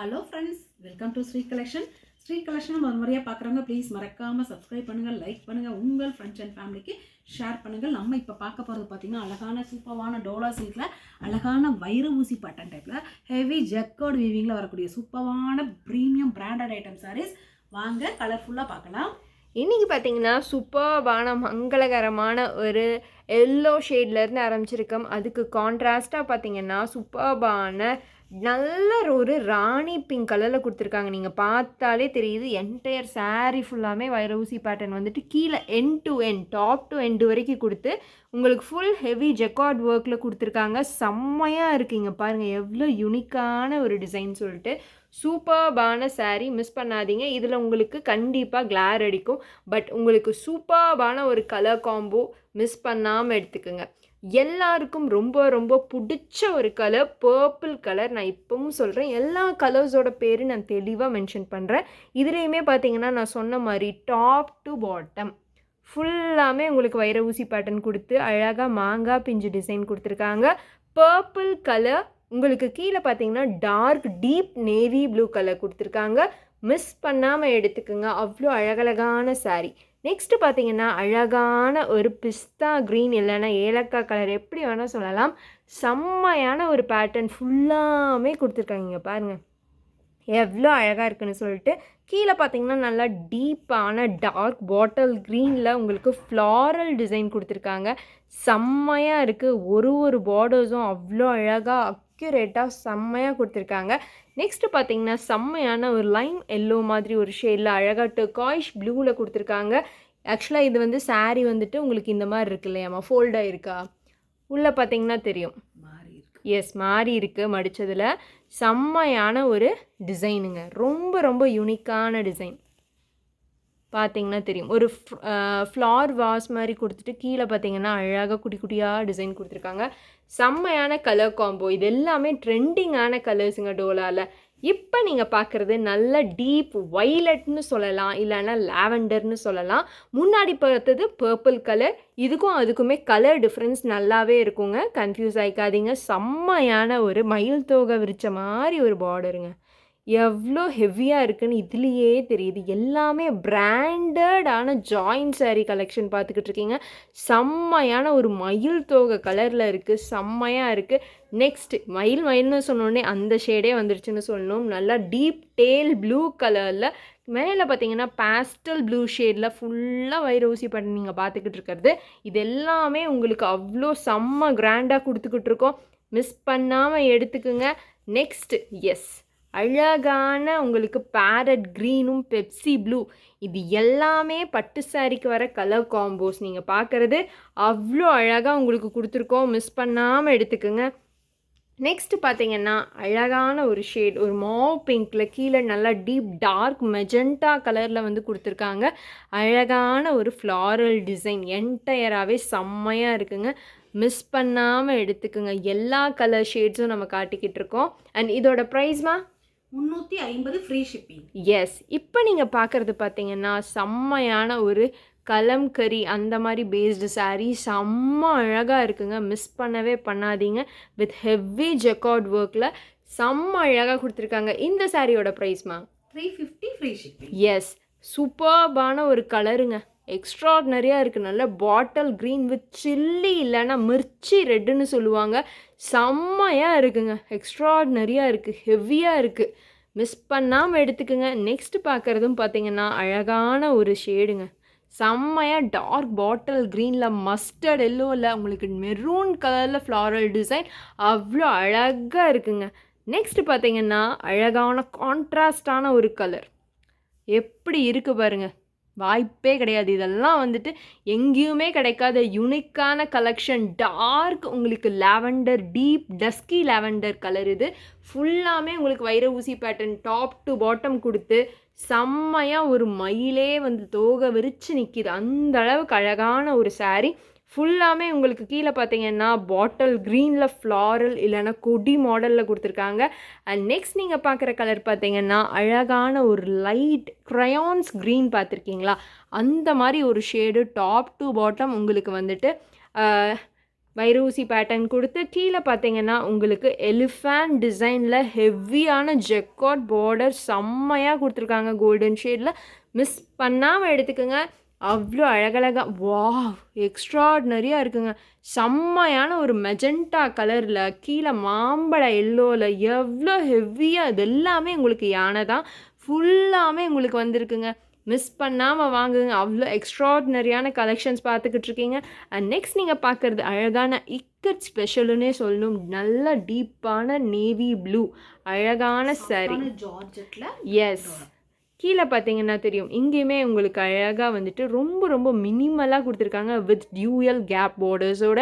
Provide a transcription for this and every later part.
Hello friends, welcome to Sri collection. Sri collection முறையாக பார்க்குறவங்க please மறக்காமல் சப்ஸ்கிரைப் பண்ணுங்கள், லைக் பண்ணுங்கள், உங்கள் ஃப்ரெண்ட்ஸ் அண்ட் ஃபேமிலிக்கு ஷேர் பண்ணுங்கள். நம்ம இப்போ பார்க்க போகிறது பார்த்திங்கன்னா அழகான சூப்பரான டோலா சில்கில் அழகான வைர ஊசி பட்டன் டைப்பில் ஹெவி ஜக்கோட் வீவிங்கில் வரக்கூடிய சூப்பரான ப்ரீமியம் பிராண்டட் ஐட்டம் சாரீஸ். வாங்க கலர்ஃபுல்லாக பார்க்கலாம். இன்றைக்கி பார்த்தீங்கன்னா சூப்பர்பான மங்களகரமான ஒரு எல்லோ ஷேட்லேருந்து ஆரம்பிச்சிருக்கோம். அதுக்கு கான்ட்ராஸ்ட்டாக பார்த்தீங்கன்னா சூப்பர்பான நல்ல ஒரு ராணி பிங்க் கலரில் கொடுத்துருக்காங்க. நீங்கள் பார்த்தாலே தெரியுது என்டையர் சாரீ ஃபுல்லாமே வைர ஊசி பேட்டர்ன் வந்துட்டு கீழே end to end top to end வரைக்கும் கொடுத்து உங்களுக்கு ஃபுல் ஹெவி ஜெக்கார்ட் ஒர்க்கில் கொடுத்துருக்காங்க. செம்மையாக இருக்குங்க, பாருங்கள் எவ்வளோ யூனிக்கான ஒரு டிசைன் சொல்லிட்டு. சூப்பர்பான சாரீ, மிஸ் பண்ணாதீங்க. இதில் உங்களுக்கு கண்டிப்பாக கிளார் அடிக்கும், பட் உங்களுக்கு சூப்பர்பான ஒரு கலர் காம்போ, மிஸ் பண்ணாமல் எடுத்துக்கோங்க. எல்லாருக்கும் ரொம்ப ரொம்ப பிடிச்ச ஒரு கலர் பர்பிள் கலர். நான் இப்பவும் சொல்கிறேன், எல்லா கலர்ஸோட பேர் நான் தெளிவாக மென்ஷன் பண்ணுறேன். இதுலேயுமே பார்த்தீங்கன்னா நான் சொன்ன மாதிரி டாப் டு பாட்டம் ஃபுல்லாமே உங்களுக்கு வைர ஊசி பேட்டர்ன் கொடுத்து அழகாக மாங்காய் பிஞ்சு டிசைன் கொடுத்துருக்காங்க. பர்பிள் கலர் உங்களுக்கு கீழே பார்த்தீங்கன்னா dark deep navy blue colour கொடுத்துருக்காங்க. மிஸ் பண்ணாமல் எடுத்துக்கோங்க, அவ்வளோ அழகழகான சாரீ. நெக்ஸ்ட்டு பார்த்தீங்கன்னா அழகான ஒரு பிஸ்தா க்ரீன் இல்லைன்னா ஏலக்காய் கலர், எப்படி வேணால் சொல்லலாம். செம்மையான ஒரு பேட்டர்ன் ஃபுல்லாமே கொடுத்துருக்காங்க, பாருங்கள் எவ்வளோ அழகாக இருக்குன்னு சொல்லிட்டு. கீழே பார்த்தீங்கன்னா நல்லா டீப்பான டார்க் பாட்டில் க்ரீனில் உங்களுக்கு ஃப்ளாரல் டிசைன் கொடுத்துருக்காங்க. செம்மையாக இருக்குது. ஒரு பார்டர்ஸும் அவ்வளோ அழகாக அக்யூரேட்டாக செம்மையாக கொடுத்துருக்காங்க. நெக்ஸ்ட்டு பார்த்தீங்கன்னா செம்மையான ஒரு லைம் எல்லோ மாதிரி ஒரு ஷேடில் அழகாக டர்காயிஷ் ப்ளூவில் கொடுத்துருக்காங்க. ஆக்சுவலாக இது வந்து சாரீ வந்துட்டு உங்களுக்கு இந்த மாதிரி இருக்கு இல்லையாம்மா, ஃபோல்டாக இருக்கா, உள்ளே பார்த்தீங்கன்னா தெரியும். எஸ், மாறி இருக்குது மடித்ததில். செம்மையான ஒரு டிசைனுங்க, ரொம்ப ரொம்ப யூனிக்கான டிசைன். பார்த்தீங்கன்னா தெரியும், ஒரு ஃப்ளார் வாஸ் மாதிரி கொடுத்துட்டு கீழே பார்த்தீங்கன்னா அழகாக குட்டி குட்டியாக டிசைன் கொடுத்துருக்காங்க. செம்மையான கலர் காம்போ. இது எல்லாமே ட்ரெண்டிங்கான கலர்ஸுங்க டோலாவில். இப்போ நீங்கள் பார்க்குறது நல்ல டீப் வைலட்னு சொல்லலாம், இல்லைன்னா லாவெண்டர்னு சொல்லலாம். முன்னாடி பார்த்தது பர்பிள் கலர். இதுக்கும் அதுக்குமே கலர் டிஃப்ரென்ஸ் நல்லாவே இருக்குங்க, கன்ஃபியூஸ் ஆகிக்காதீங்க. செம்மையான ஒரு மயில் தோகை விரிச்ச மாதிரி ஒரு பார்டருங்க, எவ்வளோ ஹெவியாக இருக்குதுன்னு இதுலேயே தெரியுது. எல்லாமே பிராண்டடான ஜாயின்ட் சாரீ கலெக்ஷன் பார்த்துக்கிட்டு இருக்கீங்க. செம்மையான ஒரு மயில் தோகை கலரில் இருக்குது, செம்மையாக இருக்குது. நெக்ஸ்ட் மயில்னு சொன்னோடனே அந்த ஷேடே வந்துருச்சுன்னு சொல்லணும். நல்லா டீப் டேல் ப்ளூ கலரில் மேலே பார்த்தீங்கன்னா பேஸ்டல் ப்ளூ ஷேடில் ஃபுல்லாக வைர ஊசி பண்ணி நீங்கள் பார்த்துக்கிட்டு இருக்கிறது. இது எல்லாமே உங்களுக்கு அவ்வளோ செம்ம கிராண்டாக கொடுத்துக்கிட்டு இருக்கோம். மிஸ் பண்ணாமல் எடுத்துக்குங்க. நெக்ஸ்ட் எஸ், அழகான உங்களுக்கு பேரட் க்ரீனும் பெப்சி ப்ளூ, இது எல்லாமே பட்டு சாரிக்கு வர கலர் காம்போஸ். நீங்கள் பார்க்குறது அவ்வளோ அழகாக உங்களுக்கு கொடுத்துருக்கோம், மிஸ் பண்ணாமல் எடுத்துக்கோங்க. நெக்ஸ்ட் பார்த்தீங்கன்னா அழகான ஒரு ஷேட், ஒரு மாவ் பிங்க்கில் கீழே நல்லா டீப் டார்க் மெஜெண்டா கலரில் வந்து கொடுத்துருக்காங்க. அழகான ஒரு ஃப்ளாரல் டிசைன் என்டையராகவே செம்மையாக இருக்குங்க, மிஸ் பண்ணாமல் எடுத்துக்கோங்க. எல்லா கலர் ஷேட்ஸும் நம்ம காட்டிக்கிட்டு இருக்கோம். அண்ட் இதோட ப்ரைஸ்மா 350 ஃப்ரீ ஷிப்பிங். எஸ், இப்போ நீங்கள் பார்க்குறது பார்த்தீங்கன்னா செம்மையான ஒரு கலம்கரி அந்த மாதிரி பேஸ்டு சாரீ, செம்ம அழகாக இருக்குங்க, மிஸ் பண்ணவே பண்ணாதீங்க. வித் ஹெவி ஜெக்கார்ட் ஒர்க்கில் செம்ம அழகாக கொடுத்துருக்காங்க. இந்த சாரியோட ப்ரைஸ்மா 350 ஃப்ரீ ஷிப்பிங். எஸ், சூப்பர்பான ஒரு கலருங்க, எக்ஸ்ட்ராடினரியாக இருக்குது. நல்ல பாட்டில் க்ரீன் வித் சில்லி இல்லைன்னா மிர்ச்சி ரெட்டுன்னு சொல்லுவாங்க. செம்மையாக இருக்குங்க, எக்ஸ்ட்ராடினரியாக இருக்குது, ஹெவியாக இருக்குது, மிஸ் பண்ணாமல் எடுத்துக்கோங்க. நெக்ஸ்ட் பார்க்குறதும் பார்த்தீங்கன்னா அழகான ஒரு ஷேடுங்க, செம்மையாக டார்க் பாட்டில் க்ரீனில் மஸ்டர்ட் எல்லோவில் உங்களுக்கு மெரூன் கலரில் ஃப்ளாரல் டிசைன், அவ்வளோ அழகாக இருக்குங்க. நெக்ஸ்ட் பார்த்தீங்கன்னா அழகான கான்ட்ராஸ்டான ஒரு கலர், எப்படி இருக்குது பாருங்கள், வாய்ப்பே கிடையாது. இதெல்லாம் வந்துட்டு எங்கேயுமே கிடைக்காத யூனிக்கான கலெக்ஷன். டார்க் உங்களுக்கு lavender, deep dusky lavender colour. இது ஃபுல்லாமே உங்களுக்கு வைர ஊசி பேட்டர்ன் டாப் டு பாட்டம் கொடுத்து செம்மையாக ஒரு மயிலே வந்து தோகை விரித்து நிற்கிது, அந்த அளவுக்கு அழகான ஒரு சாரீ. ஃபுல்லாமே உங்களுக்கு கீழே பார்த்தீங்கன்னா பாட்டில் க்ரீனில் ஃப்ளாரல் இல்லைன்னா கொடி மாடலில் கொடுத்துருக்காங்க. அண்ட் நெக்ஸ்ட் நீங்கள் பார்க்குற கலர் பார்த்தீங்கன்னா அழகான ஒரு லைட் க்ரையான்ஸ் க்ரீன், பார்த்துருக்கீங்களா, அந்த மாதிரி ஒரு ஷேடு டாப் டு பாட்டம் உங்களுக்கு வந்துட்டு வைரூசி பேட்டர்ன் கொடுத்து கீழே பார்த்தீங்கன்னா உங்களுக்கு எலிஃபேண்ட் டிசைனில் ஹெவியான ஜெக்கார்ட் பார்டர் செம்மையாக கொடுத்துருக்காங்க கோல்டன் ஷேடில். மிஸ் பண்ணாமல் எடுத்துக்கோங்க. அவ்வளோ அழகழகாக வா எக்ஸ்ட்ராடினரியாக இருக்குங்க. செம்மையான ஒரு மெஜெண்டா கலரில் கீழே மாம்பழ எல்லோவில் எவ்வளோ ஹெவியாக இது எல்லாமே உங்களுக்கு யானை தான் ஃபுல்லாமே உங்களுக்கு வந்திருக்குங்க. மிஸ் பண்ணாமல் வாங்குங்க. அவ்வளோ எக்ஸ்ட்ராடினரியான கலெக்ஷன்ஸ் பார்த்துக்கிட்டு இருக்கீங்க. அண்ட் நெக்ஸ்ட் நீங்கள் பார்க்குறது அழகான இக்கட் ஸ்பெஷலுன்னே சொல்லணும். நல்ல டீப்பான நேவி ப்ளூ அழகான சாரி. ஜார்ஜெட்ல எஸ், கீழே பார்த்தீங்கன்னா தெரியும் இங்கேயுமே உங்களுக்கு அழகாக வந்துட்டு ரொம்ப ரொம்ப மினிமலாக கொடுத்துருக்காங்க வித் டியூயல் கேப் பார்டர்ஸோட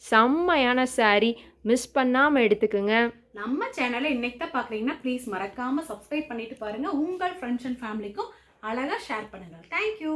செம்மையான சாரீ. மிஸ் பண்ணாமல் எடுத்துக்கோங்க. நம்ம சேனலை இன்னைக்கு தான் பார்க்குறீங்கன்னா ப்ளீஸ் மறக்காமல் சப்ஸ்கிரைப் பண்ணிட்டு பாருங்கள். உங்கள் ஃப்ரெண்ட்ஸ் அண்ட் ஃபேமிலிக்கும் அழகாக ஷேர் பண்ணுங்கள். தேங்க்யூ.